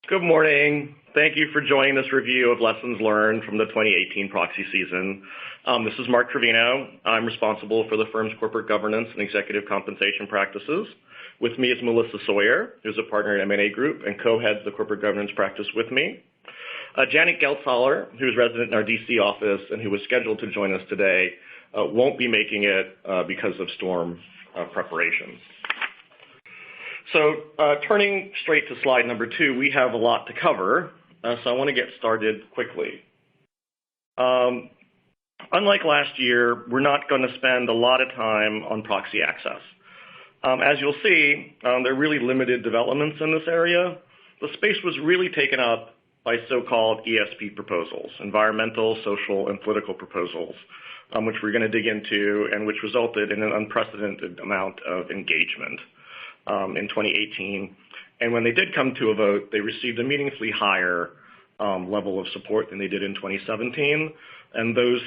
Good morning. Thank you for joining this review of lessons learned from the 2018 proxy season. This is Marc Treviño. I'm responsible for the firm's corporate governance and executive compensation practices. With me is Melissa Sawyer, who's a partner at M&A Group and co-heads the corporate governance practice with me. Janet Gelthaler, who's resident in our DC office and who was scheduled to join us today, won't be making it because of storm preparations. So turning straight to slide number 2, we have a lot to cover, so I want to get started quickly. Unlike last year, we're not going to spend a lot of time on proxy access. As you'll see, there are really limited developments in this area. The space was really taken up by so-called ESP proposals, environmental, social, and political proposals, which we're going to dig into and which resulted in an unprecedented amount of engagement in 2018. And when they did come to a vote, they received a meaningfully higher level of support than they did in 2017. And those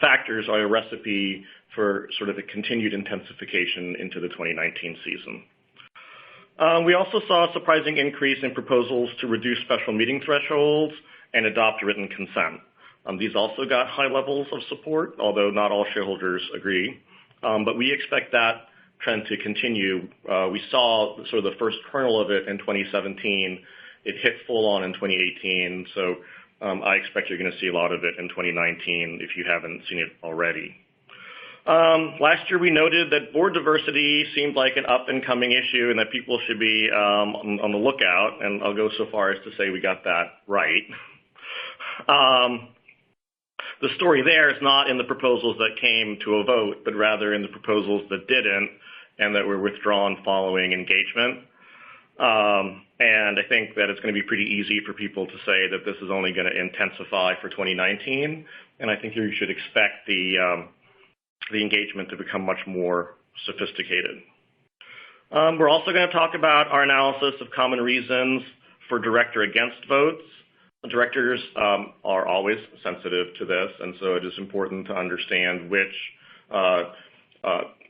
factors are a recipe for sort of a continued intensification into the 2019 season. We also saw a surprising increase in proposals to reduce special meeting thresholds and adopt written consent. These also got high levels of support, although not all shareholders agree. But we expect that trend to continue. We saw sort of the first kernel of it in 2017. It hit full on in 2018, so I expect you're going to see a lot of it in 2019 if you haven't seen it already. Last year we noted that board diversity seemed like an up-and-coming issue and that people should be on the lookout, and I'll go so far as to say we got that right. The story there is not in the proposals that came to a vote, but rather in the proposals that didn't and that were withdrawn following engagement. And I think that it's going to be pretty easy for people to say that this is only going to intensify for 2019, and I think you should expect the engagement to become much more sophisticated. We're also going to talk about our analysis of common reasons for director against votes. Directors are always sensitive to this, and so it is important to understand which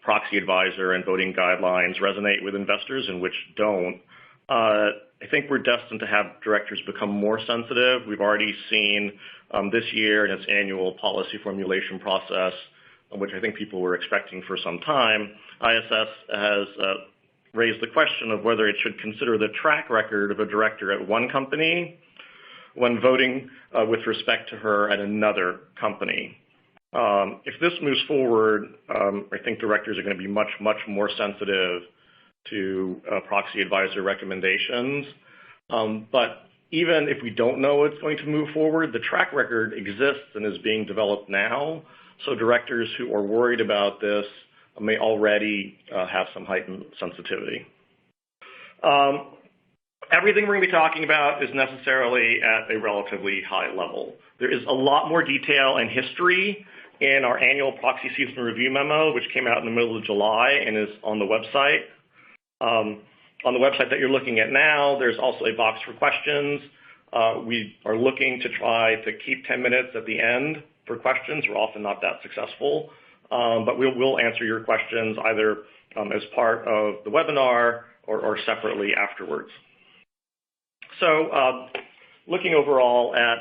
proxy advisor and voting guidelines resonate with investors and which don't. I think we're destined to have directors become more sensitive. We've already seen this year in its annual policy formulation process, which I think people were expecting for some time, ISS has raised the question of whether it should consider the track record of a director at one company when voting with respect to her at another company. If this moves forward, I think directors are going to be much, much more sensitive to proxy advisor recommendations. But even if we don't know it's going to move forward, the track record exists and is being developed now. So directors who are worried about this may already have some heightened sensitivity. Everything we're going to be talking about is necessarily at a relatively high level. There is a lot more detail and history in our annual proxy season review memo, which came out in the middle of July and is on the website. On the website that you're looking at now, there's also a box for questions. We are looking to try to keep 10 minutes at the end for questions. We're often not that successful, but we'll answer your questions either as part of the webinar or separately afterwards. So looking overall at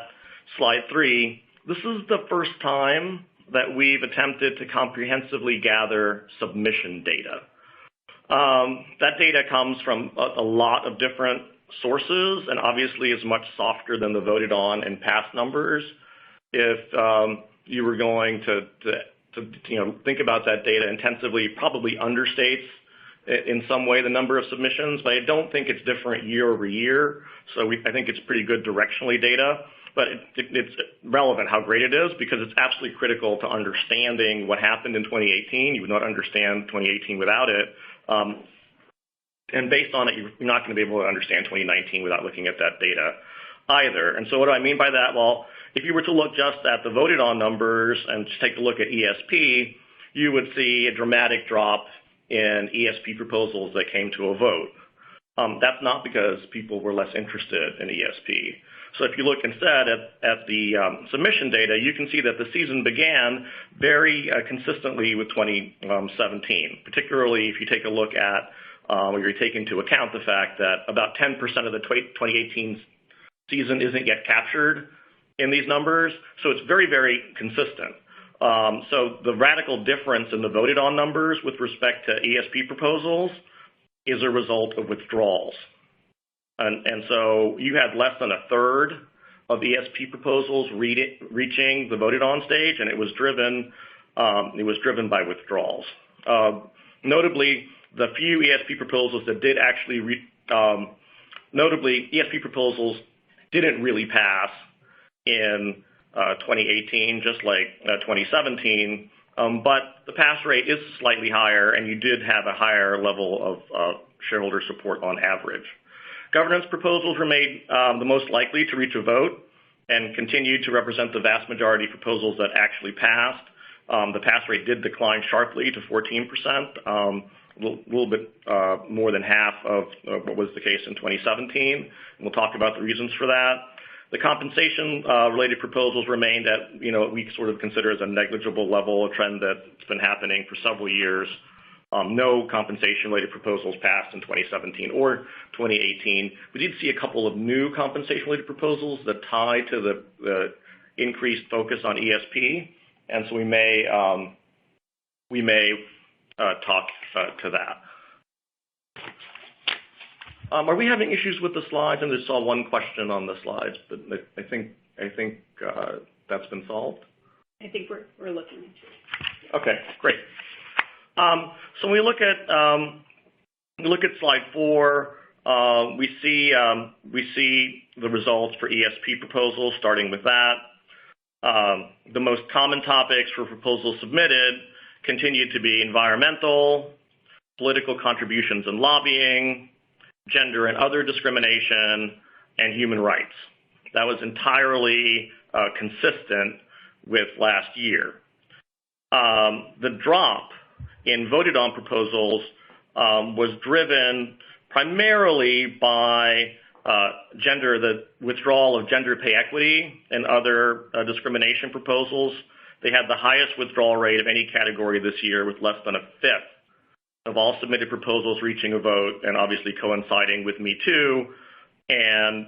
slide 3, this is the first time that we've attempted to comprehensively gather submission data. That data comes from a lot of different sources and obviously is much softer than the voted on and past numbers. If you were going to think about that data intensively, probably understates in some way the number of submissions, but I don't think it's different year over year. So I think it's pretty good directionally data, but it's relevant how great it is because it's absolutely critical to understanding what happened in 2018. You would not understand 2018 without it. And based on it, you're not going to be able to understand 2019 without looking at that data either. And so what do I mean by that? Well, if you were to look just at the voted on numbers and just take a look at ESP, you would see a dramatic drop in ESP proposals that came to a vote. That's not because people were less interested in ESP. So if you look instead at the submission data, you can see that the season began very consistently with 2017, particularly if you take a look at where you take into account the fact that about 10% of the 2018 season isn't yet captured in these numbers. So it's very, very consistent. So the radical difference in the voted on numbers with respect to ESP proposals is a result of withdrawals. And so you had less than a third of ESP proposals reaching the voted on stage, and it was driven by withdrawals. Notably, the few ESP proposals that did actually, ESP proposals didn't really pass in 2018, just like 2017, but the pass rate is slightly higher, and you did have a higher level of shareholder support on average. Governance proposals remained the most likely to reach a vote and continued to represent the vast majority of proposals that actually passed. The pass rate did decline sharply to 14%, a little bit more than half of what was the case in 2017. And we'll talk about the reasons for that. The compensation-related proposals remained at, we sort of consider as a negligible level, a trend that's been happening for several years. No compensation-related proposals passed in 2017 or 2018. We did see a couple of new compensation-related proposals that tie to the increased focus on ESP, and so we may talk to that. Are we having issues with the slides? And I saw one question on the slides, but I think that's been solved. I think we're looking into it. Okay, great. So when we look at slide 4, we see the results for ESP proposals. Starting with that, the most common topics for proposals submitted continued to be environmental, political contributions and lobbying, gender and other discrimination, and human rights. That was entirely consistent with last year. The drop in voted on proposals was driven primarily by the withdrawal of gender pay equity and other discrimination proposals. They had the highest withdrawal rate of any category this year, with less than a fifth of all submitted proposals reaching a vote, and obviously coinciding with Me Too and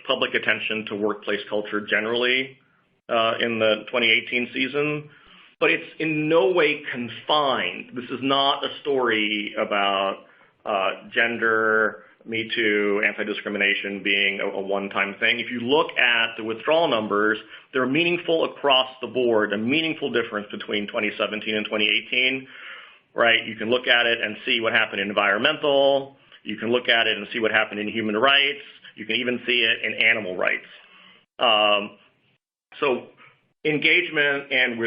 public attention to workplace culture generally in the 2018 season. But it's in no way confined. This is not a story about gender, Me Too, anti-discrimination being a one-time thing. If you look at the withdrawal numbers, they're meaningful across the board, a meaningful difference between 2017 and 2018, right? You can look at it and see what happened in environmental. You can look at it and see what happened in human rights. You can even see it in animal rights. So engagement and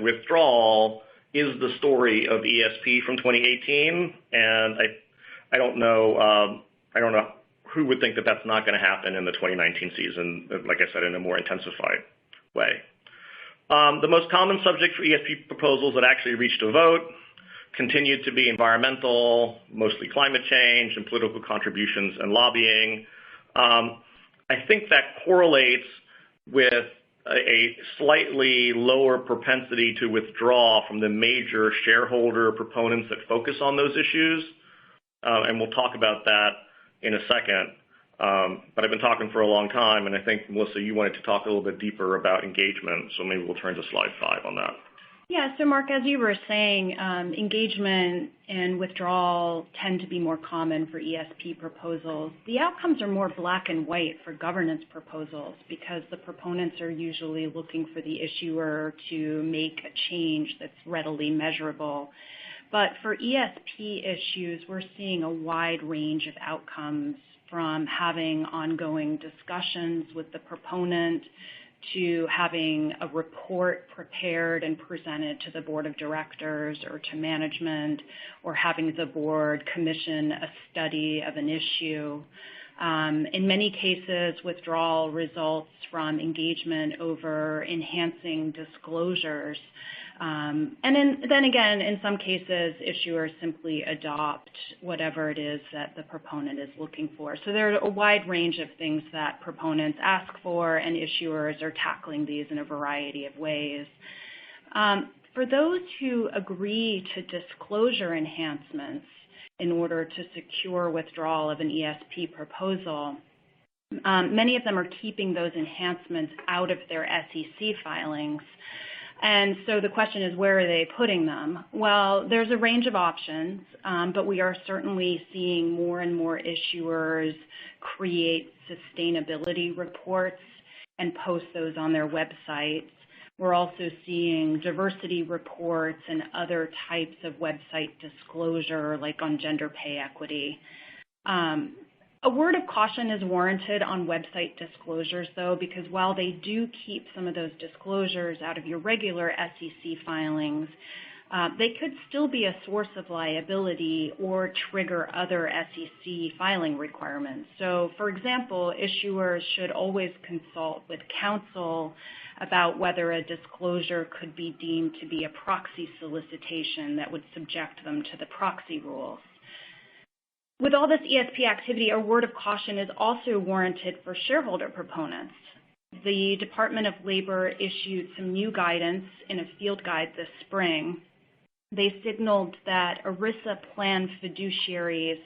withdrawal is the story of ESP from 2018, and I don't know who would think that that's not going to happen in the 2019 season, like I said, in a more intensified way. The most common subject for ESP proposals that actually reached a vote continued to be environmental, mostly climate change, and political contributions and lobbying. I think that correlates with a slightly lower propensity to withdraw from the major shareholder proponents that focus on those issues. And we'll talk about that in a second. But I've been talking for a long time, and I think, Melissa, you wanted to talk a little bit deeper about engagement, so maybe we'll turn to slide 5 on that. Yeah, so Marc, as you were saying, engagement and withdrawal tend to be more common for ESP proposals. The outcomes are more black and white for governance proposals because the proponents are usually looking for the issuer to make a change that's readily measurable. But for ESP issues, we're seeing a wide range of outcomes, from having ongoing discussions with the proponent to having a report prepared and presented to the board of directors or to management, or having the board commission a study of an issue. In many cases, withdrawal results from engagement over enhancing disclosures. And then again, in some cases, issuers simply adopt whatever it is that the proponent is looking for. So there are a wide range of things that proponents ask for, and issuers are tackling these in a variety of ways. For those who agree to disclosure enhancements in order to secure withdrawal of an ESP proposal, many of them are keeping those enhancements out of their SEC filings. And so the question is, where are they putting them? Well, there's a range of options, but we are certainly seeing more and more issuers create sustainability reports and post those on their websites. We're also seeing diversity reports and other types of website disclosure, like on gender pay equity. A word of caution is warranted on website disclosures, though, because while they do keep some of those disclosures out of your regular SEC filings, they could still be a source of liability or trigger other SEC filing requirements. So, for example, issuers should always consult with counsel about whether a disclosure could be deemed to be a proxy solicitation that would subject them to the proxy rules. With all this ESP activity, a word of caution is also warranted for shareholder proponents. The Department of Labor issued some new guidance in a field guide this spring. They signaled that ERISA plan fiduciaries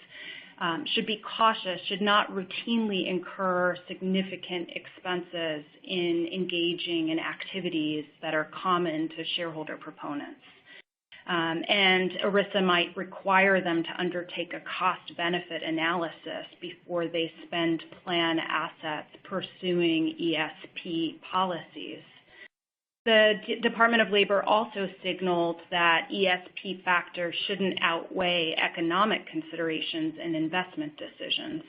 should be cautious, should not routinely incur significant expenses in engaging in activities that are common to shareholder proponents. And ERISA might require them to undertake a cost-benefit analysis before they spend plan assets pursuing ESP policies. The Department of Labor also signaled that ESP factors shouldn't outweigh economic considerations in investment decisions.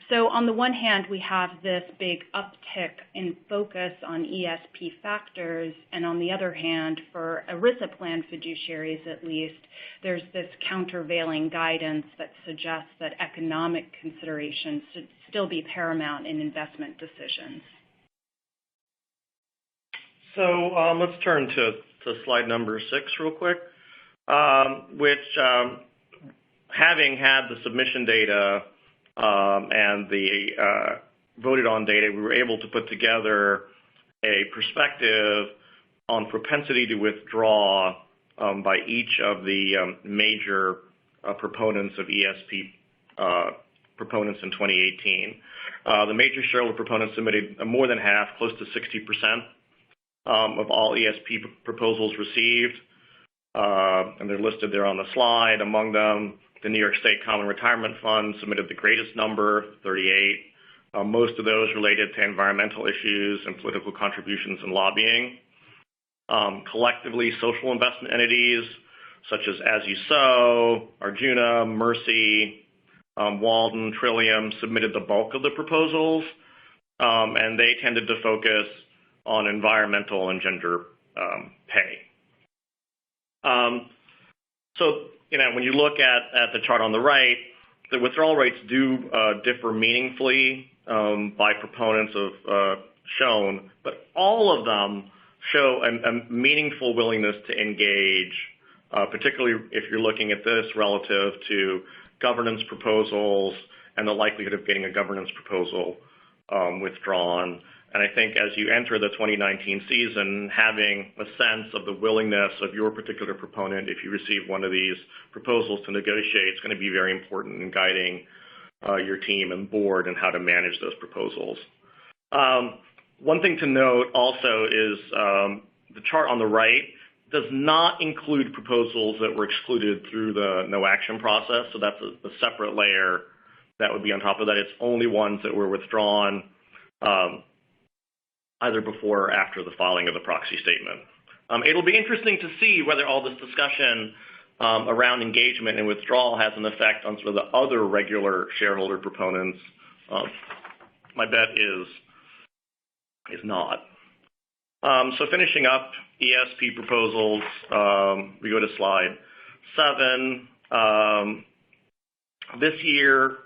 So on the one hand, we have this big uptick in focus on ESP factors, and on the other hand, for ERISA plan fiduciaries at least, there's this countervailing guidance that suggests that economic considerations should still be paramount in investment decisions. So let's turn to slide number 6 real quick, which having had the submission data and the voted on data, we were able to put together a perspective on propensity to withdraw by each of the major proponents of ESP proponents in 2018. The major shareholder proponents submitted more than half, close to 60%. Of all ESP proposals received, and they're listed there on the slide. Among them, the New York State Common Retirement Fund submitted the greatest number, 38. Most of those related to environmental issues and political contributions and lobbying. Collectively, social investment entities such as You Sow, Arjuna, Mercy, Walden, Trillium submitted the bulk of the proposals, and they tended to focus on environmental and gender pay. So, when you look at the chart on the right, the withdrawal rates do differ meaningfully by proponents of shown, but all of them show a meaningful willingness to engage, particularly if you're looking at this relative to governance proposals and the likelihood of getting a governance proposal withdrawn. And I think as you enter the 2019 season, having a sense of the willingness of your particular proponent, if you receive one of these proposals to negotiate, is going to be very important in guiding your team and board and how to manage those proposals. One thing to note also is the chart on the right does not include proposals that were excluded through the no action process. So that's a separate layer that would be on top of that. It's only ones that were withdrawn either before or after the filing of the proxy statement. It'll be interesting to see whether all this discussion around engagement and withdrawal has an effect on sort of the other regular shareholder proponents. My bet is not. So finishing up ESP proposals, we go to slide 7. This year,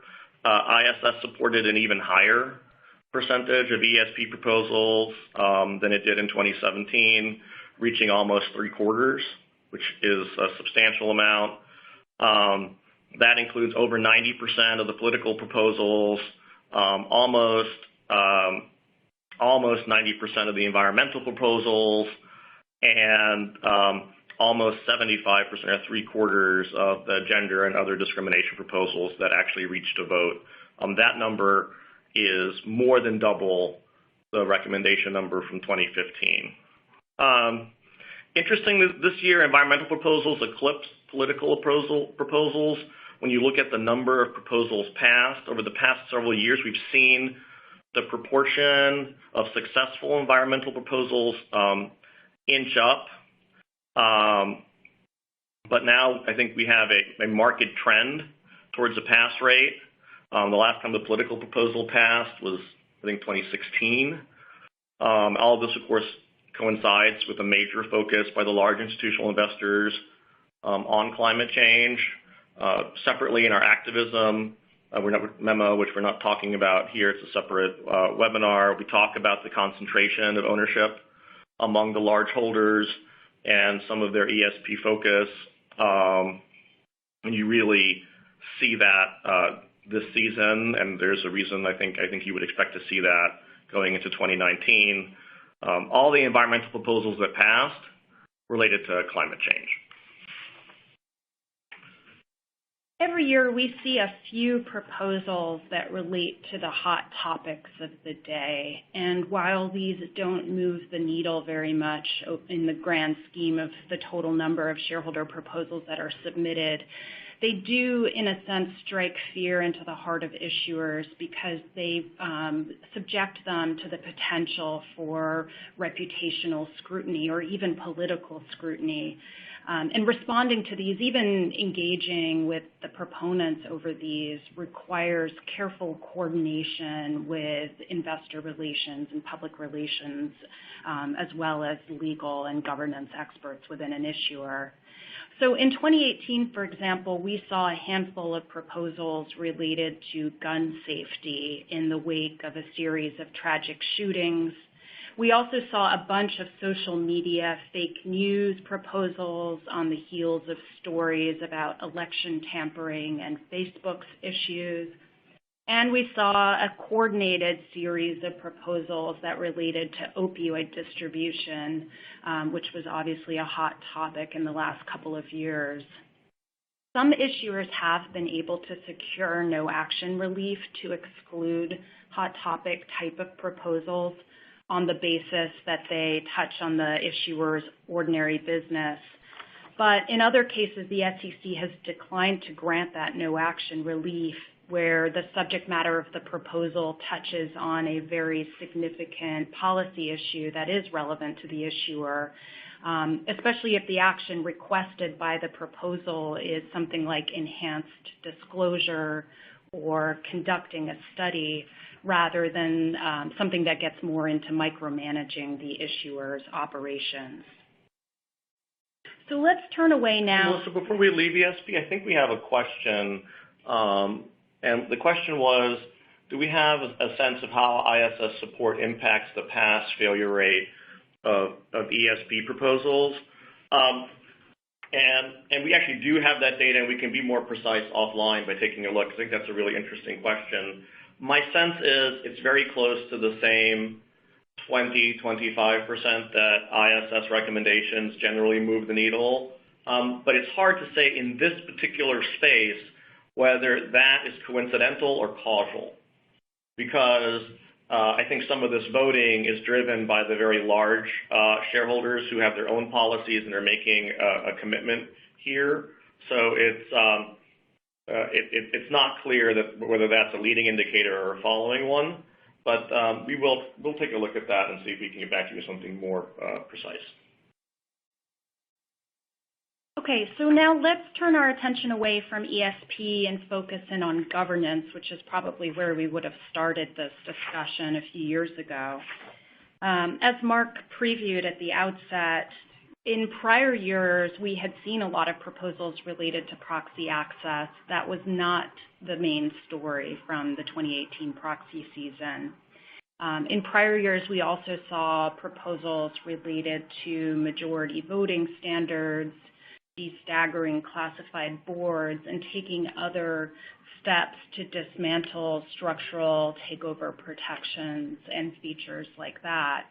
ISS supported an even higher percentage of ESP proposals than it did in 2017, reaching almost 3/4, which is a substantial amount. That includes over 90% of the political proposals, almost 90% of the environmental proposals, and almost 75%, or three-quarters of the gender and other discrimination proposals that actually reached a vote. That number is more than double the recommendation number from 2015. Interesting, this year, environmental proposals eclipsed political proposals. When you look at the number of proposals passed over the past several years, we've seen the proportion of successful environmental proposals inch up. But now I think we have a marked trend towards a pass rate. The last time the political proposal passed was, I think, 2016. All of this, of course, coincides with a major focus by the large institutional investors on climate change. Separately, in our activism memo, which we're not talking about here, it's a separate webinar, we talk about the concentration of ownership among the large holders and some of their ESP focus. And you really see that this season, and there's a reason I think you would expect to see that going into 2019. All the environmental proposals that passed related to climate change. Every year we see a few proposals that relate to the hot topics of the day. And while these don't move the needle very much in the grand scheme of the total number of shareholder proposals that are submitted, they do, in a sense, strike fear into the heart of issuers because they subject them to the potential for reputational scrutiny or even political scrutiny. And responding to these, even engaging with the proponents over these, requires careful coordination with investor relations and public relations, as well as legal and governance experts within an issuer. So in 2018, for example, we saw a handful of proposals related to gun safety in the wake of a series of tragic shootings. We also saw a bunch of social media fake news proposals on the heels of stories about election tampering and Facebook's issues. And we saw a coordinated series of proposals that related to opioid distribution, which was obviously a hot topic in the last couple of years. Some issuers have been able to secure no action relief to exclude hot topic type of proposals on the basis that they touch on the issuer's ordinary business. But in other cases, the SEC has declined to grant that no action relief where the subject matter of the proposal touches on a very significant policy issue that is relevant to the issuer, especially if the action requested by the proposal is something like enhanced disclosure or conducting a study, rather than something that gets more into micromanaging the issuer's operations. So let's turn away now. So before we leave ESP, I think we have a question. And the question was, do we have a sense of how ISS support impacts the pass failure rate of ESP proposals? And we actually do have that data, and we can be more precise offline by taking a look. I think that's a really interesting question. My sense is it's very close to the same 20-25% that ISS recommendations generally move the needle. But it's hard to say in this particular space whether that is coincidental or causal, because I think some of this voting is driven by the very large shareholders who have their own policies and are making a commitment here. So it's not clear that whether that's a leading indicator or a following one, but we'll take a look at that and see if we can get back to you with something more precise. Okay, so now let's turn our attention away from ESP and focus in on governance, which is probably where we would have started this discussion a few years ago. As Marc previewed at the outset, in prior years, we had seen a lot of proposals related to proxy access. That was not the main story from the 2018 proxy season. In prior years, we also saw proposals related to majority voting standards, de-staggering classified boards, and taking other steps to dismantle structural takeover protections and features like that.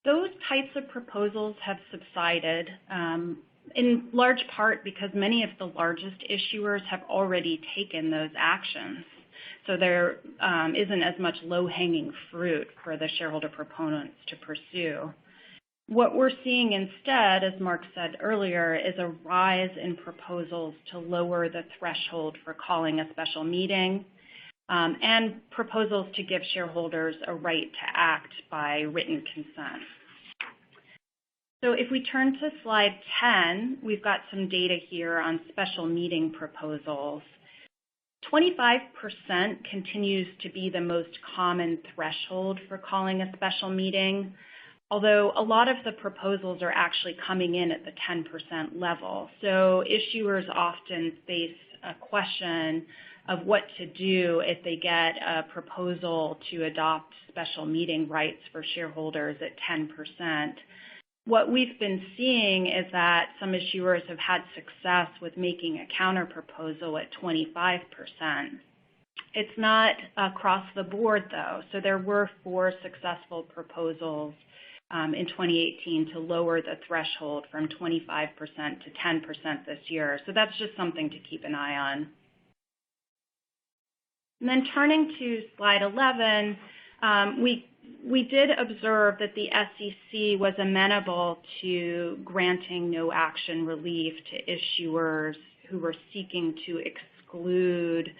Those types of proposals have subsided, in large part because many of the largest issuers have already taken those actions. So there isn't as much low-hanging fruit for the shareholder proponents to pursue. What we're seeing instead, as Marc said earlier, is a rise in proposals to lower the threshold for calling a special meeting, and proposals to give shareholders a right to act by written consent. So if we turn to slide 10, we've got some data here on special meeting proposals. 25% continues to be the most common threshold for calling a special meeting, although a lot of the proposals are actually coming in at the 10% level. So issuers often face a question of what to do if they get a proposal to adopt special meeting rights for shareholders at 10%. What we've been seeing is that some issuers have had success with making a counterproposal at 25%. It's not across the board, though. So there were 4 successful proposals in 2018 to lower the threshold from 25% to 10% this year. So that's just something to keep an eye on. And then turning to slide 11, we did observe that the SEC was amenable to granting no action relief to issuers who were seeking to exclude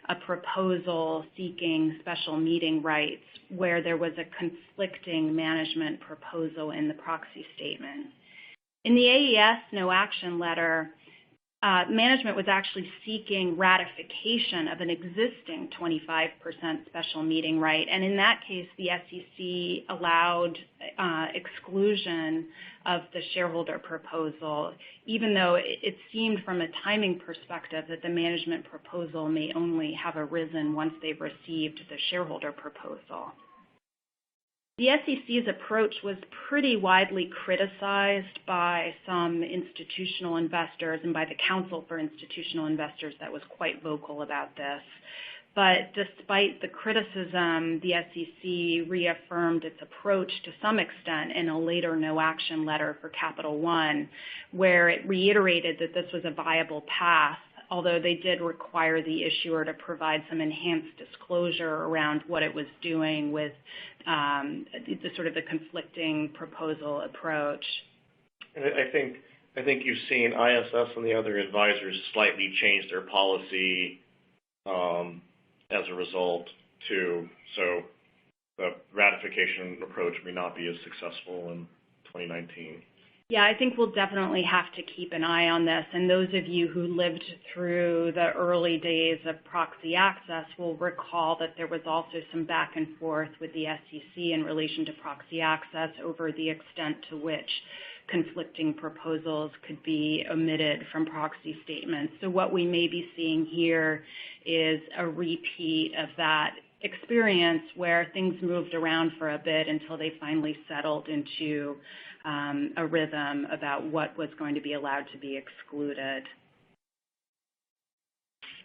a proposal seeking special meeting rights where there was a conflicting management proposal in the proxy statement. In the AES no action letter, management was actually seeking ratification of an existing 25% special meeting right, and in that case, the SEC allowed exclusion of the shareholder proposal, even though it seemed from a timing perspective that the management proposal may only have arisen once they've received the shareholder proposal. The SEC's approach was pretty widely criticized by some institutional investors and by the Council for Institutional Investors that was quite vocal about this. But despite the criticism, the SEC reaffirmed its approach to some extent in a later no-action letter for Capital One, where it reiterated that this was a viable path, although they did require the issuer to provide some enhanced disclosure around what it was doing with the conflicting proposal approach. And I think you've seen ISS and the other advisors slightly change their policy as a result too. So the ratification approach may not be as successful in 2019. Yeah, I think we'll definitely have to keep an eye on this. And those of you who lived through the early days of proxy access will recall that there was also some back and forth with the SEC in relation to proxy access over the extent to which conflicting proposals could be omitted from proxy statements. So what we may be seeing here is a repeat of that experience where things moved around for a bit until they finally settled into a rhythm about what was going to be allowed to be excluded.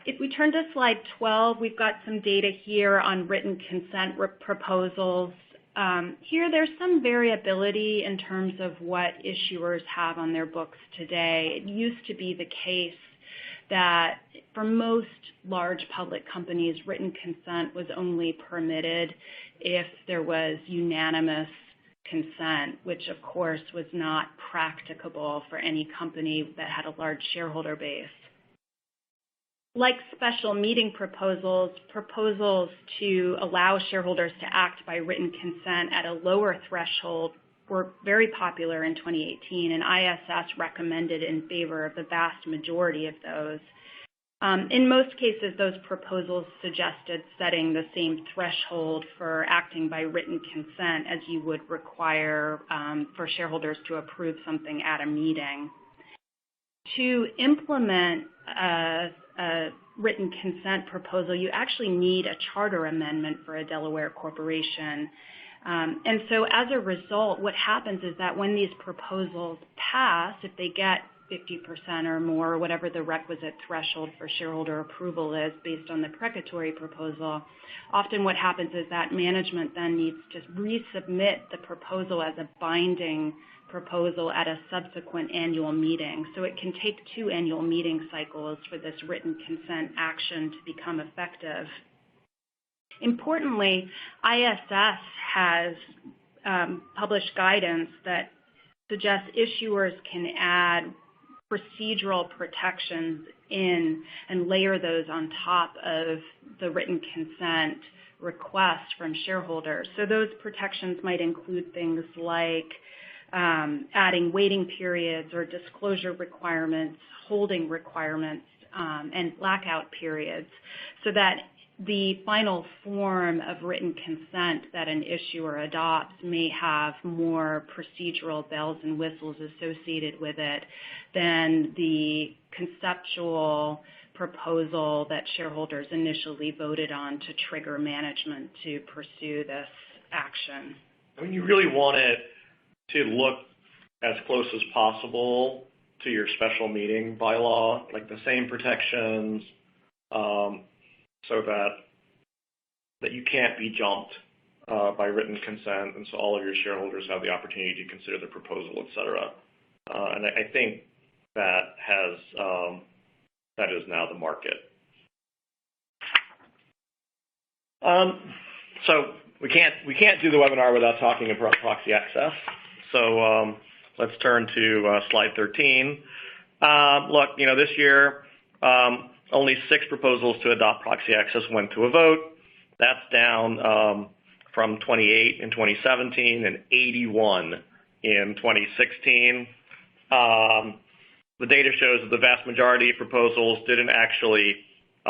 If we turn to slide 12, we've got some data here on written consent proposals. Here there's some variability in terms of what issuers have on their books today. It used to be the case that for most large public companies, written consent was only permitted if there was unanimous consent, which of course was not practicable for any company that had a large shareholder base. Like special meeting proposals, proposals to allow shareholders to act by written consent at a lower threshold were very popular in 2018, and ISS recommended in favor of the vast majority of those. In most cases, those proposals suggested setting the same threshold for acting by written consent as you would require for shareholders to approve something at a meeting. To implement a written consent proposal, you actually need a charter amendment for a Delaware corporation. And so as a result, what happens is that when these proposals pass, if they get 50% or more, whatever the requisite threshold for shareholder approval is based on the precatory proposal, often what happens is that management then needs to resubmit the proposal as a binding proposal at a subsequent annual meeting. So it can take 2 annual meeting cycles for this written consent action to become effective. Importantly, ISS has published guidance that suggests issuers can add procedural protections in and layer those on top of the written consent request from shareholders. So those protections might include things like adding waiting periods or disclosure requirements, holding requirements, and blackout periods, so that the final form of written consent that an issuer adopts may have more procedural bells and whistles associated with it than the conceptual proposal that shareholders initially voted on to trigger management to pursue this action. I mean, you really want it to look as close as possible to your special meeting bylaw, like the same protections, so that you can't be jumped by written consent, and so all of your shareholders have the opportunity to consider the proposal, et cetera. And I think that is now the market. So we can't do the webinar without talking about proxy access. So let's turn to slide 13. Look, this year only 6 proposals to adopt proxy access went to a vote. That's down from 28 in 2017 and 81 in 2016. The data shows that the vast majority of proposals didn't actually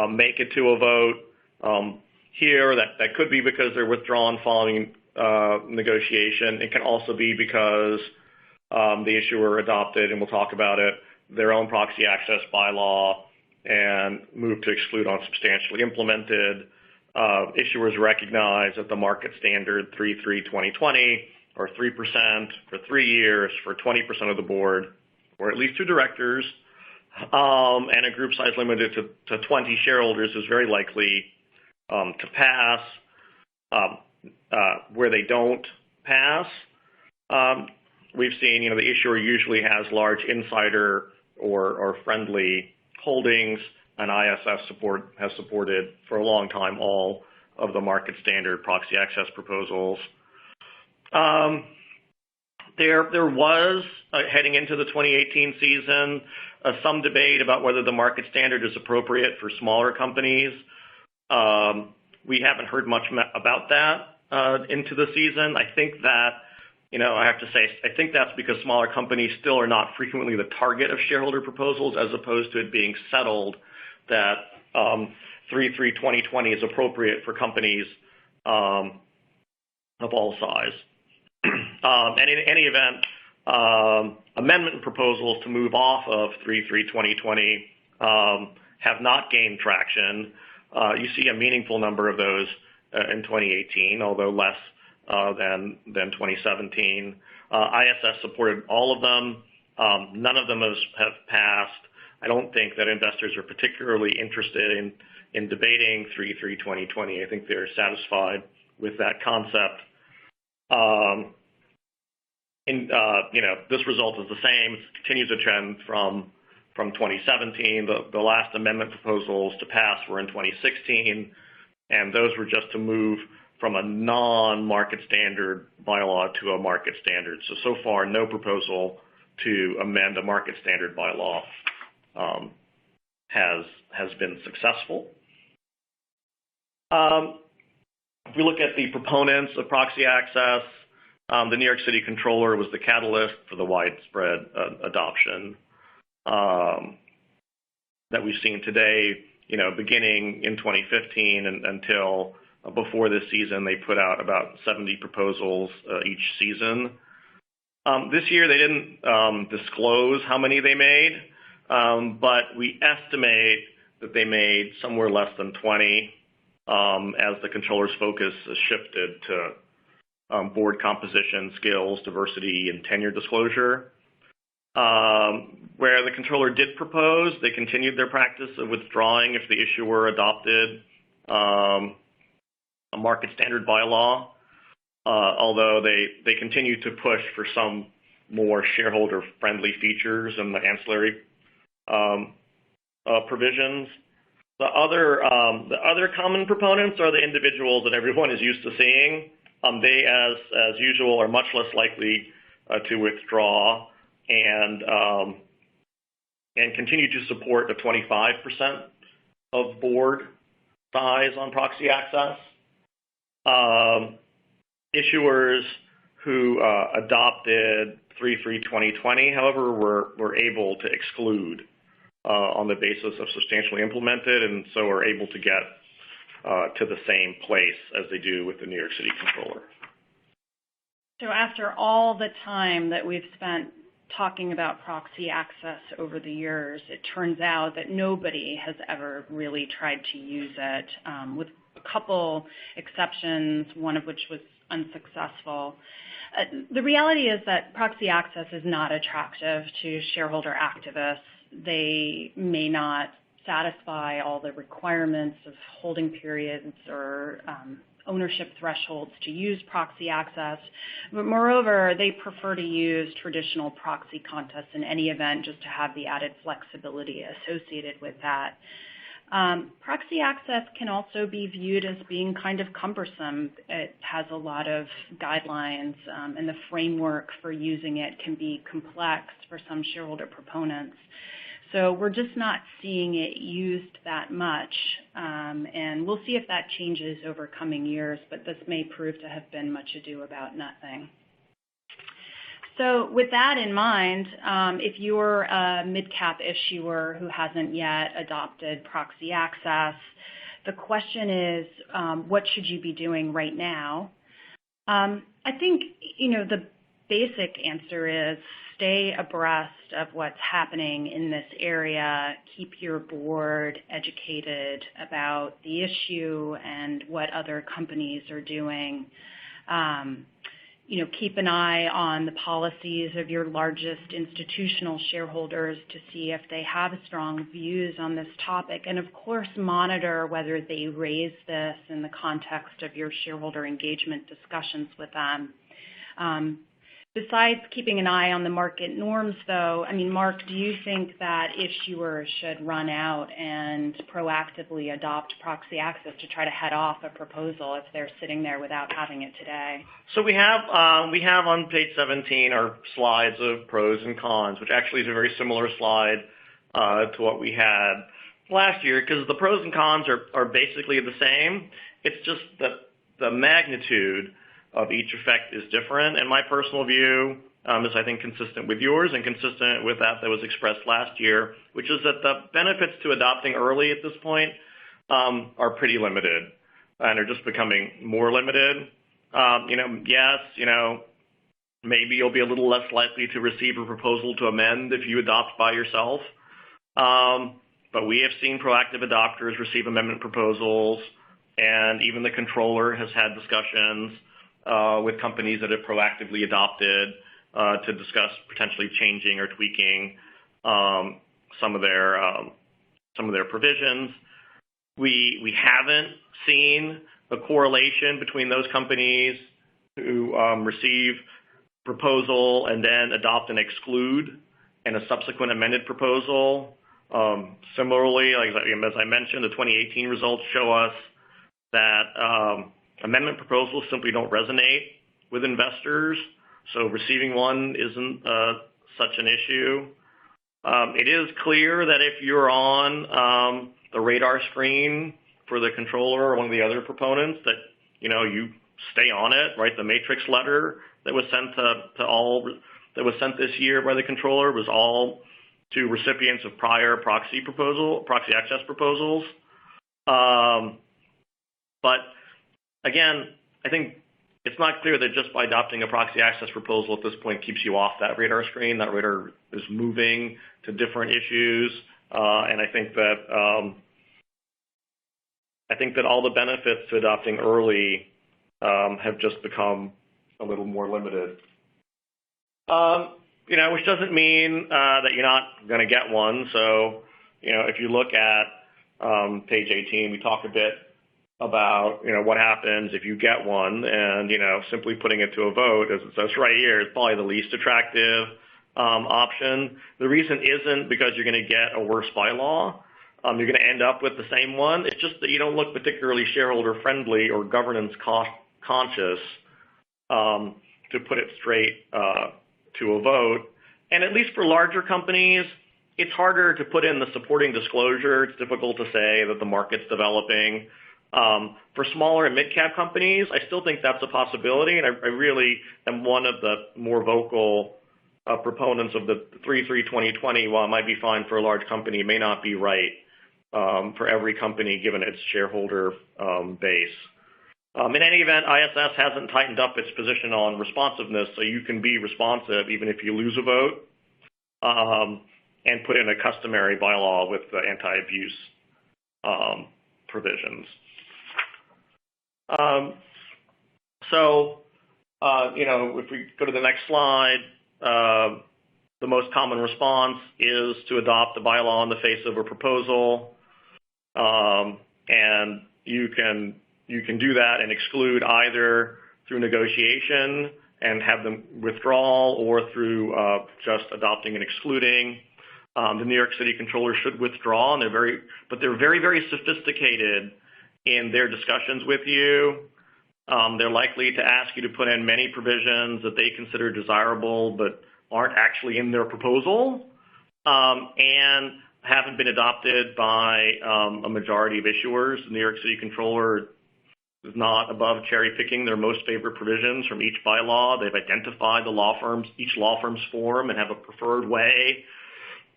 make it to a vote. Here, that could be because they're withdrawn following negotiation. It can also be because the issuer adopted, and we'll talk about it, their own proxy access bylaw and moved to exclude on substantially implemented. Issuers recognize that the market standard 3-3-2020, or 3% for 3 years for 20% of the board, or at least 2 directors, and a group size limited to 20 shareholders is very likely to pass. Where they don't pass, we've seen, the issuer usually has large insider or friendly holdings, and ISS has supported for a long time all of the market standard proxy access proposals. There was, heading into the 2018 season, some debate about whether the market standard is appropriate for smaller companies. We haven't heard much about that into the season. I think that, I have to say, I think that's because smaller companies still are not frequently the target of shareholder proposals, as opposed to it being settled that 3-3-2020 is appropriate for companies of all size. And in any event, amendment proposals to move off of 3-3-2020 have not gained traction. You see a meaningful number of those in 2018, although less than 2017. ISS supported all of them. None of them have passed. I don't think that investors are particularly interested in debating 3-3-2020. I think they're satisfied with that concept. This result is the same. It continues a trend from 2017. The last amendment proposals to pass were in 2016, and those were just to move from a non-market standard bylaw to a market standard. So far, no proposal to amend a market standard bylaw has been successful. If we look at the proponents of proxy access, the New York City Comptroller was the catalyst for the widespread adoption that we've seen today. Beginning in 2015 and until before this season, they put out about 70 proposals each season. This year, they didn't disclose how many they made, but we estimate that they made somewhere less than 20 as the Comptroller's focus has shifted to board composition, skills, diversity, and tenure disclosure. Where the controller did propose, they continued their practice of withdrawing if the issuer adopted a market standard bylaw, although they continue to push for some more shareholder-friendly features and the ancillary provisions. The other common proponents are the individuals that everyone is used to seeing. They, as usual, are much less likely to withdraw and continue to support the 25% of board size on proxy access. Issuers who adopted 3/3/2020, however, were able to exclude on the basis of substantially implemented, and so are able to get to the same place as they do with the New York City Controller. So after all the time that we've spent talking about proxy access over the years, it turns out that nobody has ever really tried to use it, with a couple exceptions, one of which was unsuccessful. The reality is that proxy access is not attractive to shareholder activists. They may not satisfy all the requirements of holding periods or ownership thresholds to use proxy access. But moreover, they prefer to use traditional proxy contests in any event just to have the added flexibility associated with that. Proxy access can also be viewed as being kind of cumbersome. It has a lot of guidelines, and the framework for using it can be complex for some shareholder proponents. So we're just not seeing it used that much, and we'll see if that changes over coming years, but this may prove to have been much ado about nothing. So with that in mind, if you're a mid-cap issuer who hasn't yet adopted proxy access, the question is, what should you be doing right now? I think, the basic answer is stay abreast of what's happening in this area, keep your board educated about the issue and what other companies are doing. Keep an eye on the policies of your largest institutional shareholders to see if they have strong views on this topic. And of course, monitor whether they raise this in the context of your shareholder engagement discussions with them. Besides keeping an eye on the market norms, though, Marc, do you think that issuers should run out and proactively adopt proxy access to try to head off a proposal if they're sitting there without having it today? So we have on page 17 our slides of pros and cons, which actually is a very similar slide to what we had last year, because the pros and cons are basically the same. It's just that the magnitude of each effect is different, and my personal view is, I think, consistent with yours and consistent with that was expressed last year, which is that the benefits to adopting early at this point are pretty limited and are just becoming more limited. Yes, maybe you'll be a little less likely to receive a proposal to amend if you adopt by yourself, but we have seen proactive adopters receive amendment proposals, and even the controller has had discussions with companies that have proactively adopted to discuss potentially changing or tweaking some of their provisions. We haven't seen a correlation between those companies who receive proposal and then adopt and exclude and a subsequent amended proposal. Similarly, as I mentioned, the 2018 results show us that amendment proposals simply don't resonate with investors, so receiving one isn't such an issue. It is clear that if you're on the radar screen for the controller or one of the other proponents, that you stay on it, right? The matrix letter that was sent this year by the controller was all to recipients of prior proxy access proposals. But again, I think it's not clear that just by adopting a proxy access proposal at this point keeps you off that radar screen. That radar is moving to different issues, and I think that all the benefits to adopting early have just become a little more limited. which doesn't mean that you're not going to get one. So, if you look at page 18, we talk a bit about, what happens if you get one, and, simply putting it to a vote, as it says right here, is probably the least attractive option. The reason isn't because you're going to get a worse bylaw. You're going to end up with the same one. It's just that you don't look particularly shareholder friendly or governance conscious, to put it straight, to a vote. And at least for larger companies, it's harder to put in the supporting disclosure. It's difficult to say that the market's developing. For smaller and mid-cap companies, I still think that's a possibility, and I really am one of the more vocal proponents of the 3-3-20-20. While it might be fine for a large company, it may not be right for every company given its shareholder base. In any event, ISS hasn't tightened up its position on responsiveness, so you can be responsive even if you lose a vote, and put in a customary bylaw with the anti-abuse provisions. If we go to the next slide, the most common response is to adopt the bylaw in the face of a proposal, and you can do that and exclude either through negotiation and have them withdraw, or through just adopting and excluding. The New York City Controller should withdraw, and they're very, very sophisticated in their discussions with you. They're likely to ask you to put in many provisions that they consider desirable but aren't actually in their proposal, and haven't been adopted by a majority of issuers. The New York City Controller is not above cherry-picking their most favorite provisions from each bylaw. They've identified each law firm's form, and have a preferred way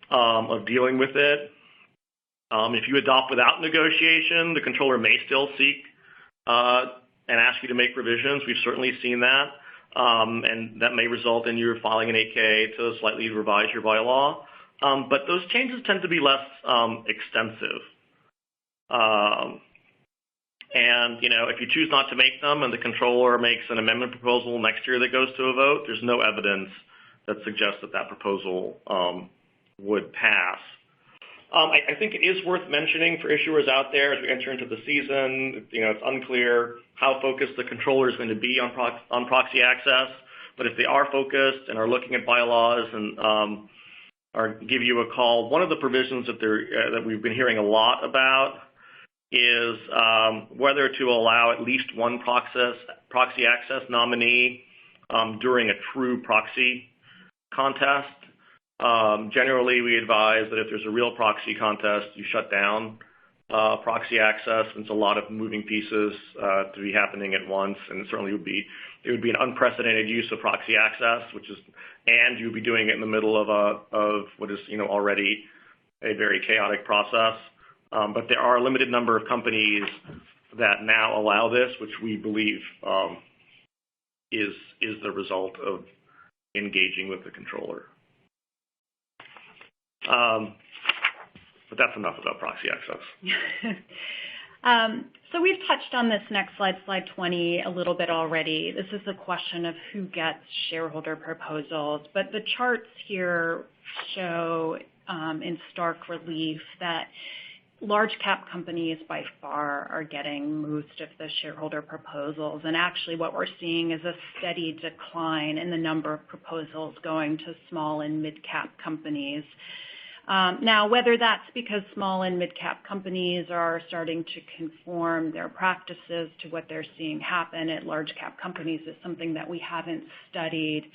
of dealing with it. If you adopt without negotiation, the Controller may still seek and ask you to make revisions. We've certainly seen that, and that may result in you filing an 8K to slightly revise your bylaw. But those changes tend to be less extensive. If you choose not to make them and the Controller makes an amendment proposal next year that goes to a vote, there's no evidence that suggests that proposal would pass. I think it is worth mentioning for issuers out there as we enter into the season. It's unclear how focused the Controller is going to be on proxy access, but if they are focused and are looking at bylaws and or give you a call, one of the provisions that we've been hearing a lot about is whether to allow at least one proxy access nominee during a true proxy contest. Generally, we advise that if there's a real proxy contest, you shut down proxy access. It's a lot of moving pieces to be happening at once, and it certainly would be an unprecedented use of proxy access, and you'd be doing it in the middle of what is already a very chaotic process. But there are a limited number of companies that now allow this, which we believe is the result of engaging with the Controller. But that's enough about proxy access. So we've touched on this next slide, slide 20, a little bit already. This is a question of who gets shareholder proposals, but the charts here show in stark relief that large cap companies by far are getting most of the shareholder proposals, and actually what we're seeing is a steady decline in the number of proposals going to small and mid-cap companies. Now, whether that's because small and mid-cap companies are starting to conform their practices to what they're seeing happen at large cap companies is something that we haven't studied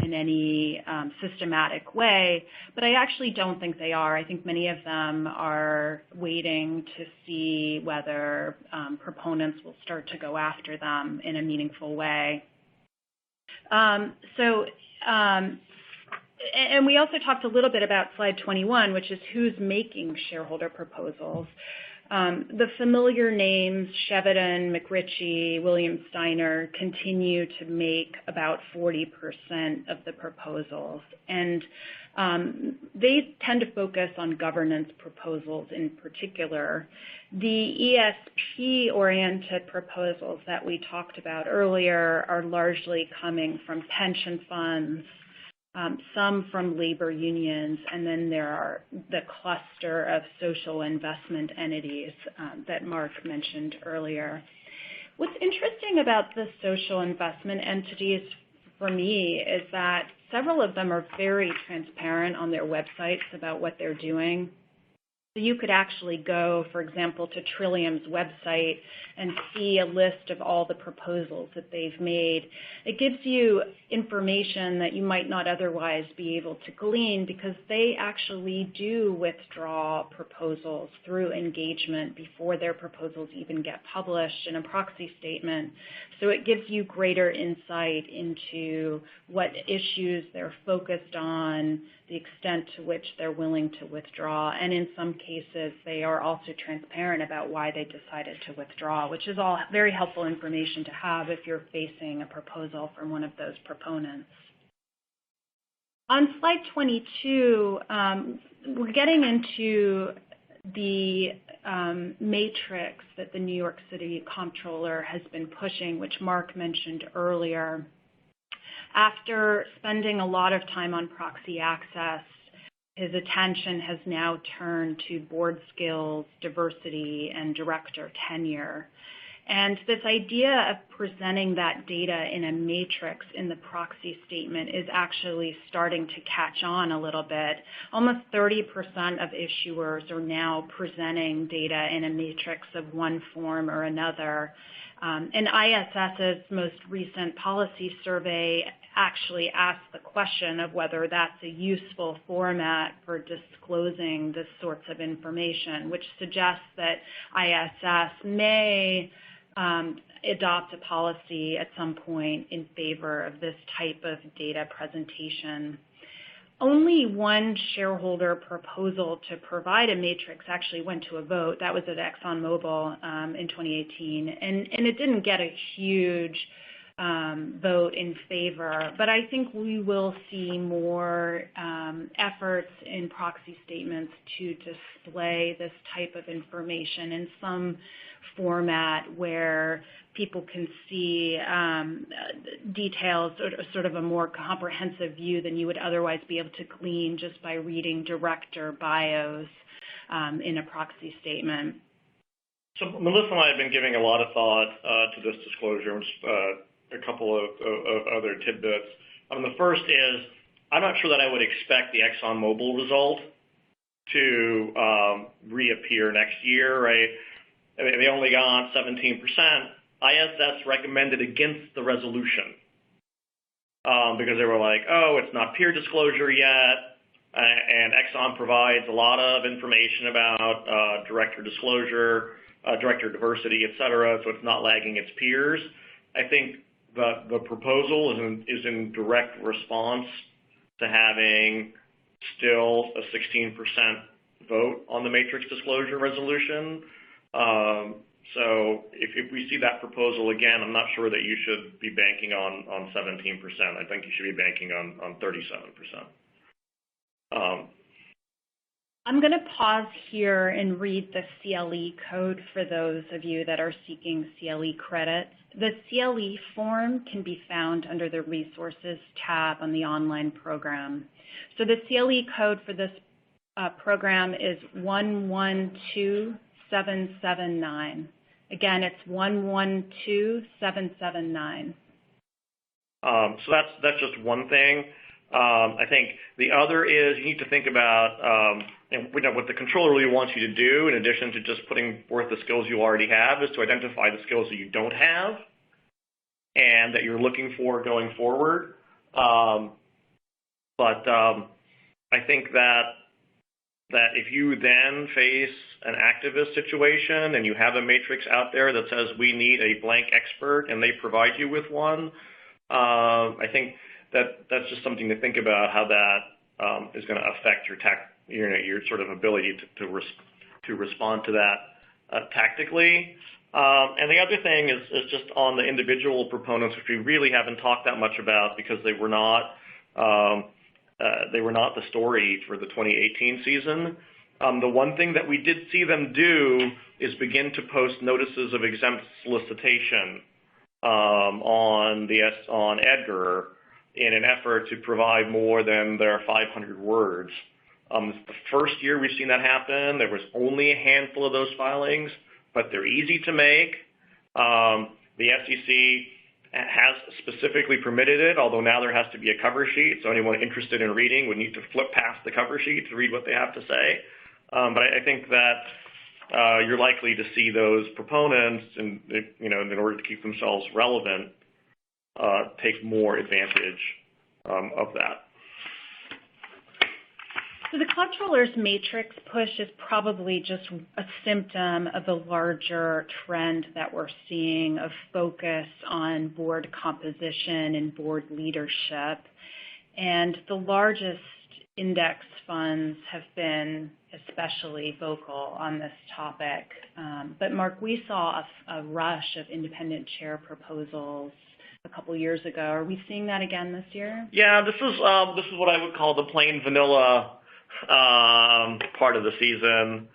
in any systematic way, but I actually don't think they are. I think many of them are waiting to see whether proponents will start to go after them in a meaningful way. And we also talked a little bit about slide 21, which is who's making shareholder proposals. The familiar names, Shevden, McRitchie, William Steiner, continue to make about 40% of the proposals. And they tend to focus on governance proposals in particular. The ESP-oriented proposals that we talked about earlier are largely coming from pension funds, some from labor unions, and then there are the cluster of social investment entities that Marc mentioned earlier. What's interesting about the social investment entities for me is that several of them are very transparent on their websites about what they're doing. So you could actually go, for example, to Trillium's website and see a list of all the proposals that they've made. It gives you information that you might not otherwise be able to glean because they actually do withdraw proposals through engagement before their proposals even get published in a proxy statement. So it gives you greater insight into what issues they're focused on, the extent to which they're willing to withdraw, and in some cases they are also transparent about why they decided to withdraw, which is all very helpful information to have if you're facing a proposal from one of those proponents. On slide 22, we're getting into the matrix that the New York City Comptroller has been pushing, which Marc mentioned earlier. After spending a lot of time on proxy access, his attention has now turned to board skills, diversity, and director tenure. And this idea of presenting that data in a matrix in the proxy statement is actually starting to catch on a little bit. Almost 30% of issuers are now presenting data in a matrix of one form or another. And ISS's most recent policy survey actually asked the question of whether that's a useful format for disclosing this sorts of information, which suggests that ISS may adopt a policy at some point in favor of this type of data presentation. Only one shareholder proposal to provide a matrix actually went to a vote. That was at ExxonMobil in 2018, and it didn't get a huge vote in favor. But I think we will see more efforts in proxy statements to display this type of information in some format where people can see details, or sort of a more comprehensive view than you would otherwise be able to glean just by reading director bios in a proxy statement. So Melissa and I have been giving a lot of thought to this disclosure, and a couple of other tidbits. The first is, I'm not sure that I would expect the ExxonMobil result to reappear next year, right? I mean, they only got 17%. ISS recommended against the resolution because they were like, oh, it's not peer disclosure yet, and Exxon provides a lot of information about director disclosure, director diversity, et cetera, so it's not lagging its peers. I think the proposal is in direct response to having still a 16% vote on the matrix disclosure resolution. So if we see that proposal again, I'm not sure that you should be banking on 17%. I think you should be banking on 37%. I'm going to pause here and read the CLE code for those of you that are seeking CLE credits. The CLE form can be found under the Resources tab on the online program. So the CLE code for this program is 112779. Again, it's 112779. So that's just one thing. I think the other is you need to think about what the controller really wants you to do, in addition to just putting forth the skills you already have, is to identify the skills that you don't have and that you're looking for going forward. But I think that if you then face an activist situation and you have a matrix out there that says we need a blank expert and they provide you with one, I think that's just something to think about, how that is going to affect your sort of ability to respond to that tactically. And the other thing is just on the individual proponents, which we really haven't talked that much about because they were not the story for the 2018 season. The one thing that we did see them do is begin to post notices of exempt solicitation on EDGAR in an effort to provide more than their 500 words. It's the first year we've seen that happen. There was only a handful of those filings, but they're easy to make. The SEC has specifically permitted it, although now there has to be a cover sheet, so anyone interested in reading would need to flip past the cover sheet to read what they have to say. But I think that you're likely to see those proponents, in order to keep themselves relevant, take more advantage of that. So the comptroller's matrix push is probably just a symptom of the larger trend that we're seeing of focus on board composition and board leadership. And the largest index funds have been especially vocal on this topic. But Marc, we saw a rush of independent chair proposals a couple years ago. Are we seeing that again this year? Yeah, this is what I would call the plain vanilla part of the season.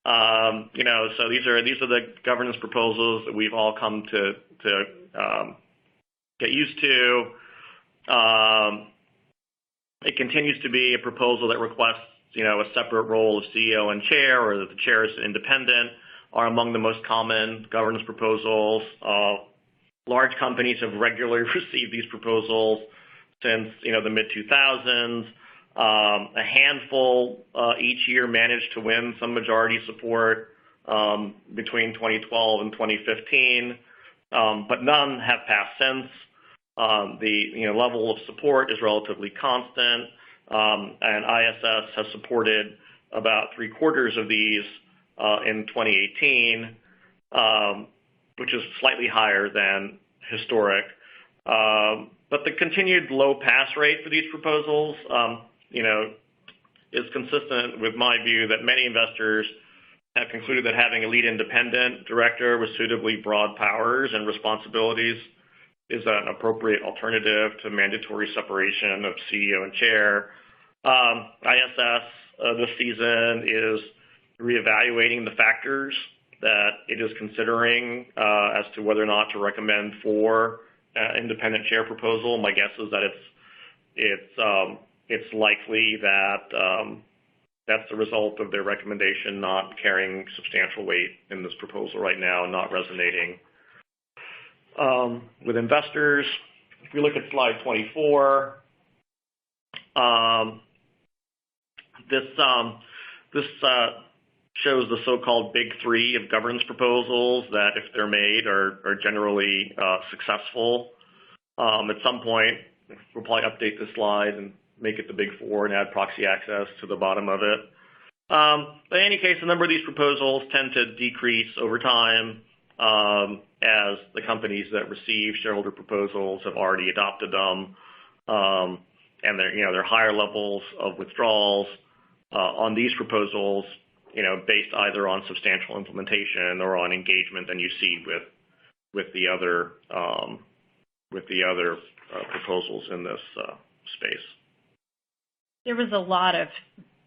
So these are the governance proposals that we've all come to get used to. It continues to be a proposal that requests, a separate role of CEO and chair, or that the chair is independent, are among the most common governance proposals. Large companies have regularly received these proposals since, the mid-2000s. A handful each year managed to win some majority support between 2012 and 2015, but none have passed since. The level of support is relatively constant, and ISS has supported about 3/4 of these in 2018, which is slightly higher than historic. But the continued low pass rate for these proposals, is consistent with my view that many investors have concluded that having a lead independent director with suitably broad powers and responsibilities is an appropriate alternative to mandatory separation of CEO and chair. ISS this season is reevaluating the factors that it is considering as to whether or not to recommend for independent chair proposal. My guess is that it's likely that that's the result of their recommendation not carrying substantial weight in this proposal right now and not resonating with investors. If we look at slide 24, this shows the so-called big three of governance proposals that, if they're made, are generally successful. At some point, we'll probably update this slide and make it the big four and add proxy access to the bottom of it. But in any case, a number of these proposals tend to decrease over time as the companies that receive shareholder proposals have already adopted them, and there are higher levels of withdrawals on these proposals, based either on substantial implementation or on engagement than you see with the other proposals in this space. There was a lot of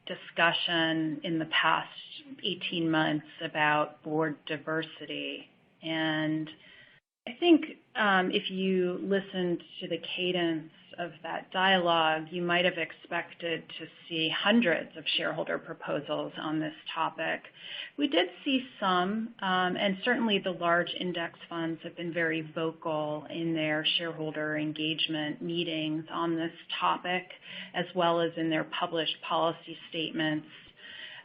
discussion in the past 18 months about board diversity, and I think if you listened to the cadence of that dialogue, you might have expected to see hundreds of shareholder proposals on this topic. We did see some, and certainly the large index funds have been very vocal in their shareholder engagement meetings on this topic, as well as in their published policy statements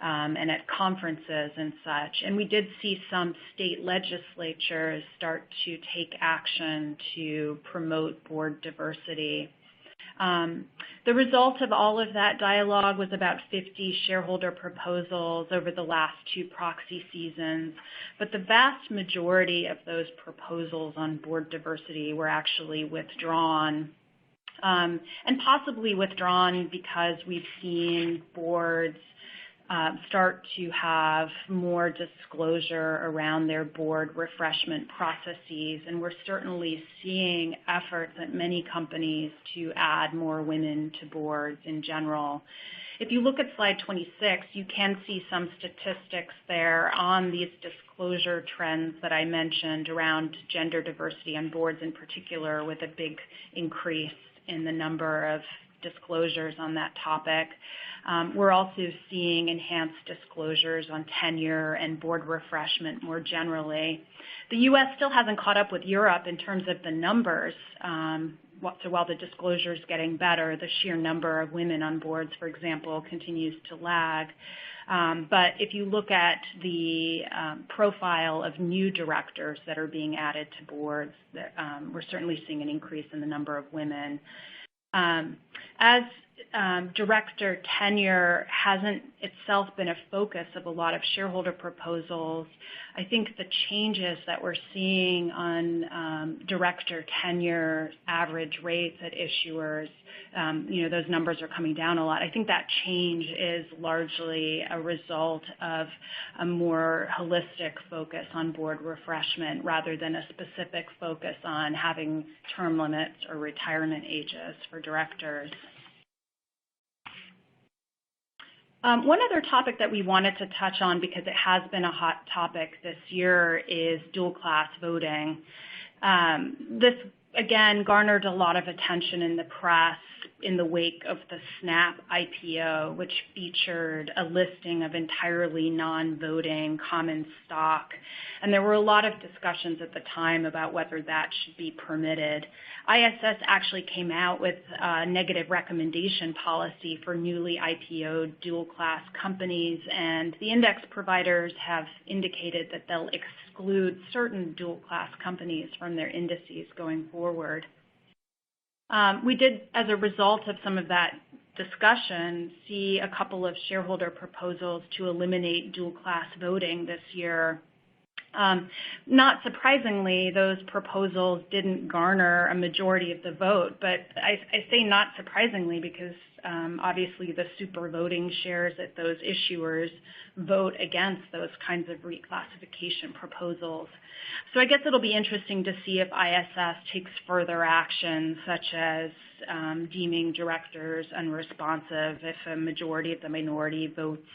and at conferences and such. And we did see some state legislatures start to take action to promote board diversity. The result of all of that dialogue was about 50 shareholder proposals over the last two proxy seasons, but the vast majority of those proposals on board diversity were actually withdrawn, and possibly withdrawn because we've seen boards start to have more disclosure around their board refreshment processes, and we're certainly seeing efforts at many companies to add more women to boards in general. If you look at slide 26, you can see some statistics there on these disclosure trends that I mentioned around gender diversity on boards in particular, with a big increase in the number of disclosures on that topic. We're also seeing enhanced disclosures on tenure and board refreshment more generally. The U.S. still hasn't caught up with Europe in terms of the numbers. So while the disclosure is getting better, the sheer number of women on boards, for example, continues to lag. But if you look at the profile of new directors that are being added to boards, we're certainly seeing an increase in the number of women. As director tenure hasn't itself been a focus of a lot of shareholder proposals, I think the changes that we're seeing on director tenure average rates at issuers, those numbers are coming down a lot. I think that change is largely a result of a more holistic focus on board refreshment rather than a specific focus on having term limits or retirement ages for directors. One other topic that we wanted to touch on, because it has been a hot topic this year, is dual-class voting. This, again, garnered a lot of attention in the press in the wake of the Snap IPO, which featured a listing of entirely non-voting common stock. And there were a lot of discussions at the time about whether that should be permitted. ISS actually came out with a negative recommendation policy for newly IPO'd dual-class companies, and the index providers have indicated that they'll exclude certain dual-class companies from their indices going forward. We did, as a result of some of that discussion, see a couple of shareholder proposals to eliminate dual-class voting this year. Not surprisingly, those proposals didn't garner a majority of the vote, but I say not surprisingly because obviously the super voting shares at those issuers vote against those kinds of reclassification proposals. So I guess it'll be interesting to see if ISS takes further action, such as deeming directors unresponsive if a majority of the minority votes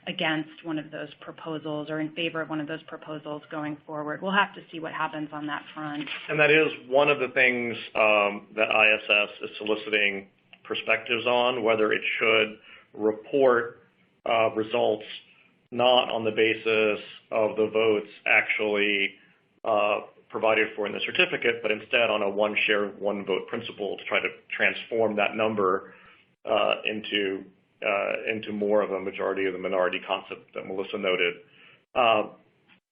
against one of those proposals or in favor of one of those proposals going forward. We'll have to see what happens on that front. And that is one of the things that ISS is soliciting perspectives on, whether it should report results not on the basis of the votes actually provided for in the certificate, but instead on a one share, one vote principle to try to transform that number into more of a majority of the minority concept that Melissa noted.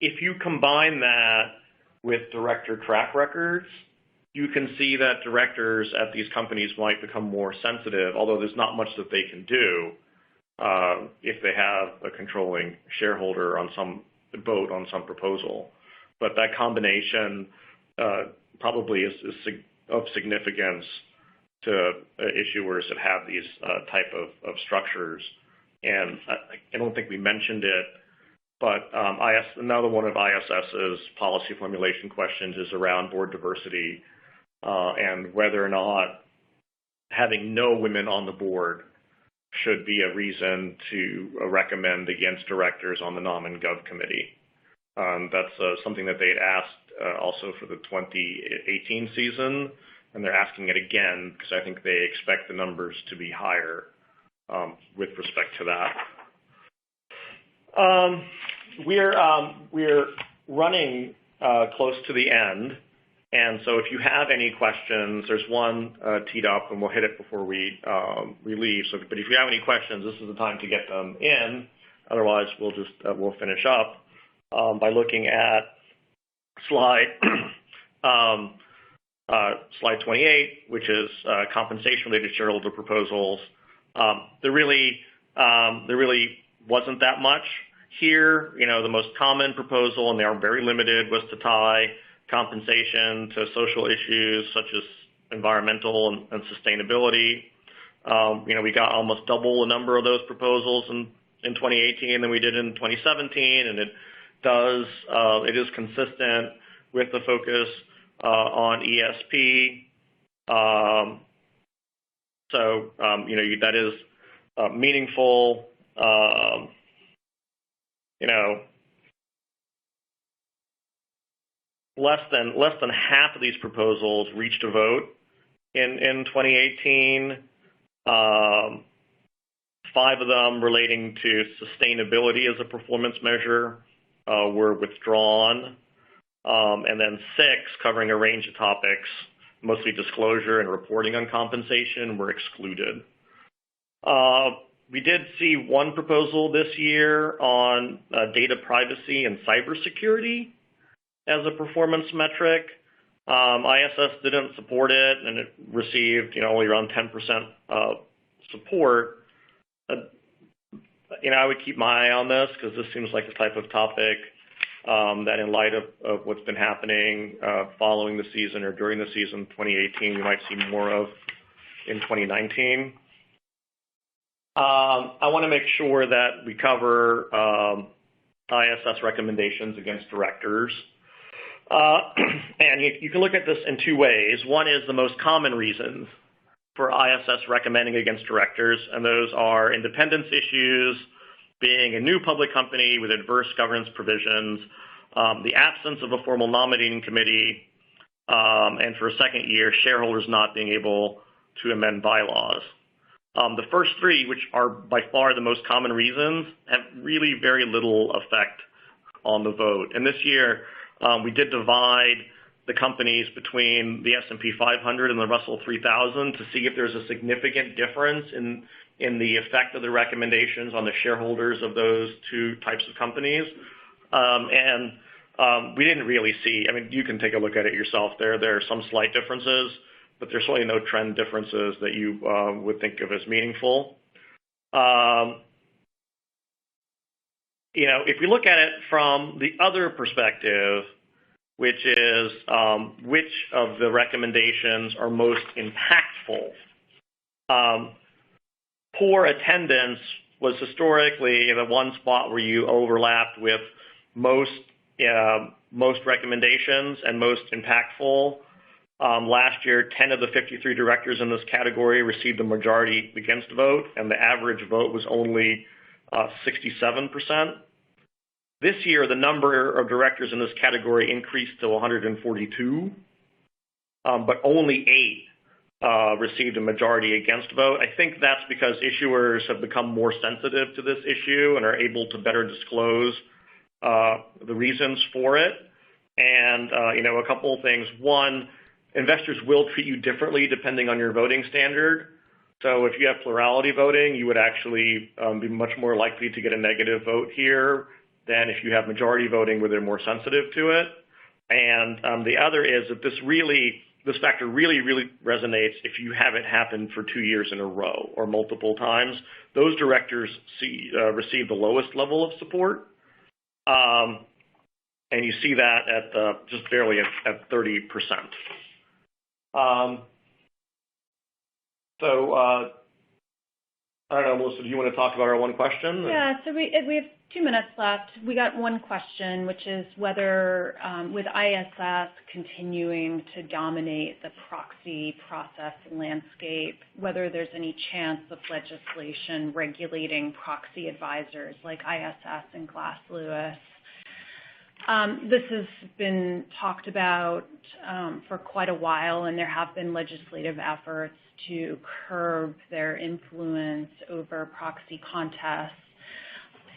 If you combine that with director track records, you can see that directors at these companies might become more sensitive, although there's not much that they can do if they have a controlling shareholder on some vote on some proposal. But that combination probably is of significance to issuers that have these type of structures. And I don't think we mentioned it, but another one of ISS's policy formulation questions is around board diversity and whether or not having no women on the board should be a reason to recommend against directors on the Nom and Gov committee. That's something that they'd asked also for the 2018 season, and they're asking it again because I think they expect the numbers to be higher with respect to that. We're running close to the end, and so if you have any questions, there's one teed up, and we'll hit it before we leave. So, but if you have any questions, this is the time to get them in. Otherwise, we'll finish up by looking at slide 28, which is compensation-related shareholder proposals. There really wasn't that much here. The most common proposal, and they are very limited, was to tie compensation to social issues such as environmental and sustainability. We got almost double the number of those proposals in 2018 than we did in 2017, and it is consistent with the focus on ESP. That is meaningful. Less than half of these proposals reached a vote, in 2018. 5 of them relating to sustainability as a performance measure were withdrawn, and then 6 covering a range of topics, mostly disclosure and reporting on compensation, were excluded. We did see one proposal this year on data privacy and cybersecurity as a performance metric. ISS didn't support it, and it received only around 10% support. I would keep my eye on this because this seems like the type of topic that, in light of what's been happening following the season or during the season 2018, we might see more of in 2019. I want to make sure that we cover ISS recommendations against directors. And you can look at this in 2 ways. One is the most common reasons for ISS recommending against directors, and those are independence issues, being a new public company with adverse governance provisions, the absence of a formal nominating committee, and for a second year, shareholders not being able to amend bylaws. The first 3, which are by far the most common reasons, have really very little effect on the vote. And this year, we did divide the companies between the S&P 500 and the Russell 3000 to see if there's a significant difference in the effect of the recommendations on the shareholders of those 2 types of companies. And we didn't really see, you can take a look at it yourself there. There are some slight differences, but there's certainly no trend differences that you would think of as meaningful. If we look at it from the other perspective, which is which of the recommendations are most impactful. Poor attendance was historically the one spot where you overlapped with most recommendations and most impactful. Last year, 10 of the 53 directors in this category received a majority against vote, and the average vote was only 67%. This year, the number of directors in this category increased to 142, but only 8 received a majority against vote. I think that's because issuers have become more sensitive to this issue and are able to better disclose the reasons for it. And, a couple of things. One, investors will treat you differently depending on your voting standard. So if you have plurality voting, you would actually be much more likely to get a negative vote here than if you have majority voting where they're more sensitive to it. And the other is that this factor really resonates if you have it happen for 2 years in a row or multiple times. Those directors receive the lowest level of support. And you see that at just barely at 30%. I don't know, Melissa, do you want to talk about our one question? Yeah, so we have 2 minutes left. We got one question, which is whether, with ISS continuing to dominate the proxy process landscape, whether there's any chance of legislation regulating proxy advisors like ISS and Glass Lewis. This has been talked about for quite a while, and there have been legislative efforts to curb their influence over proxy contests.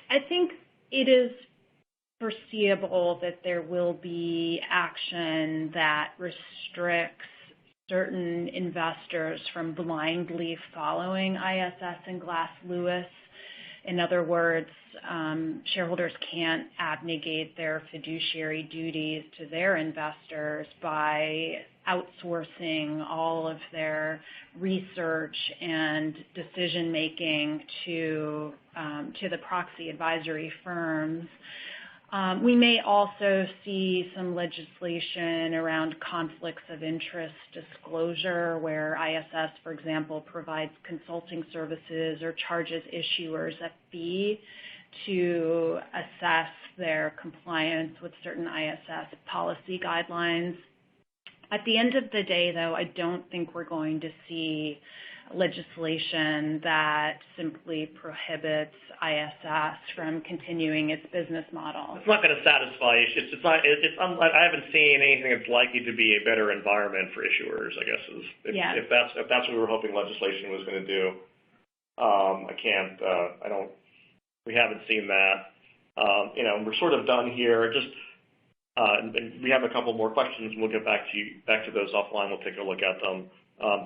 I think it is foreseeable that there will be action that restricts certain investors from blindly following ISS and Glass Lewis. In other words, shareholders can't abnegate their fiduciary duties to their investors by outsourcing all of their research and decision-making to the proxy advisory firms. We may also see some legislation around conflicts of interest disclosure, where ISS, for example, provides consulting services or charges issuers a fee to assess their compliance with certain ISS policy guidelines. At the end of the day, though, I don't think we're going to see legislation that simply prohibits ISS from continuing its business model. It's not going to satisfy. I haven't seen anything that's likely to be a better environment for issuers, I guess, if that's what we were hoping legislation was going to do. We haven't seen that. We're sort of done here. We have a couple more questions, and we'll get back to those offline. We'll take a look at them.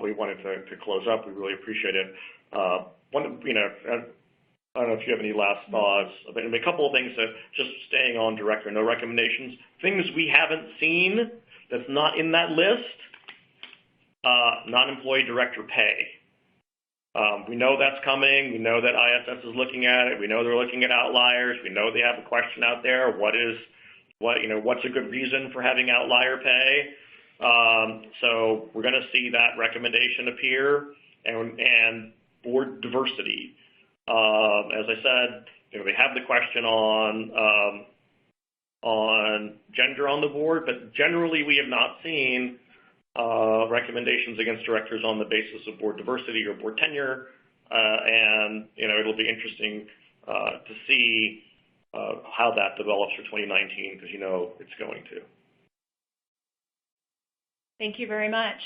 We wanted to close up. We really appreciate it. I don't know if you have any last thoughts. A couple of things that just staying on director no recommendations. Things we haven't seen that's not in that list. Non-employee director pay. We know that's coming. We know that ISS is looking at it. We know they're looking at outliers. We know they have a question out there. What's a good reason for having outlier pay? So we're going to see that recommendation appear, and board diversity. As I said, they have the question on gender on the board, but generally we have not seen recommendations against directors on the basis of board diversity or board tenure, and it'll be interesting to see how that develops for 2019, because it's going to. Thank you very much.